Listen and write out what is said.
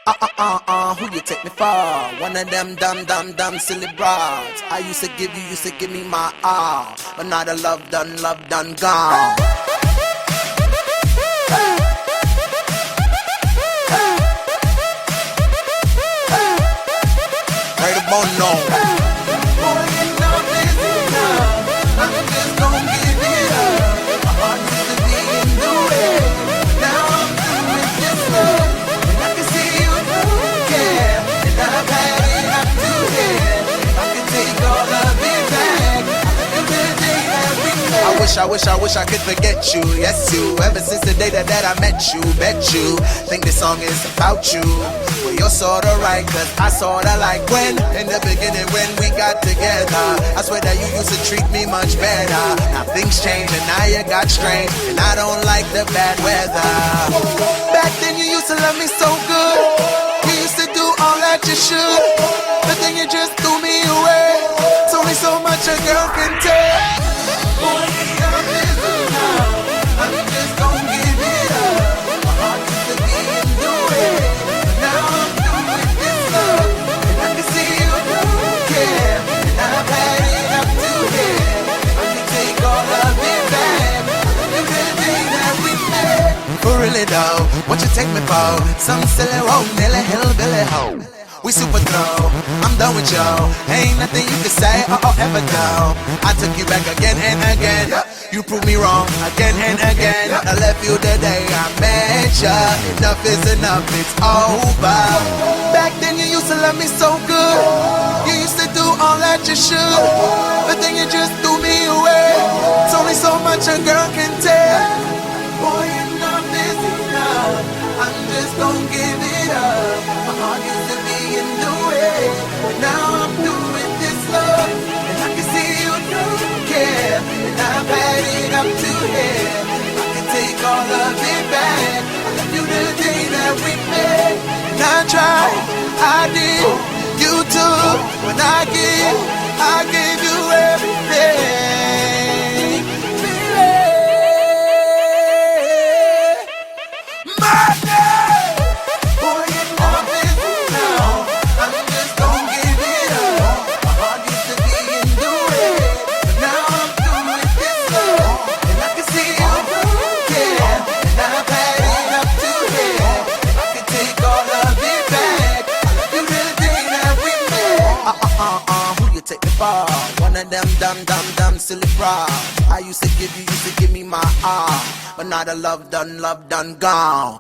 Who you take me for? One of them dumb silly broads. I used to give me my all, but now the love done gone. Right about now. I wish I could forget you, yes you. Ever since the day that I met you, bet you think this song is about you. Well, you're sorta right, cause I sorta like when in the beginning when we got together. I swear that you used to treat me much better. Now things change and now you got strange, and I don't like the bad weather. Back then you used to love me so good, you used to do all that you should, but then you just threw me away. It's only so much a girl can take. Boy, I'm just gon' give it up. My heart used to be in the way, but now I'm through with this love, and I can see you don't care, and I've had it up to here. I can take all of it back. Everything that we made. For really though, what you take me for? Some silly old Nelly hillbilly hoe. We super throw, I'm done with y'all. Ain't nothing you can say or ever do. I took you back again and again. You proved me wrong again and again. I left you the day I met ya. Enough is enough, it's over. Back then you used to love me so good, you used to do all that you should, but then you just threw me away. It's only so much a girl can take. Boy, enough is enough. I'm just gon' give it up. My heart used to be in the way, but now I'm through with this love, and I can see you don't care, and I've had it up to here. I can take all of it back. I love you the day that we met, and I tried, I did, you too. When I gave you everything. Who you take me for? One of them dumb silly broads. I used to give me my all, but now the love done gone.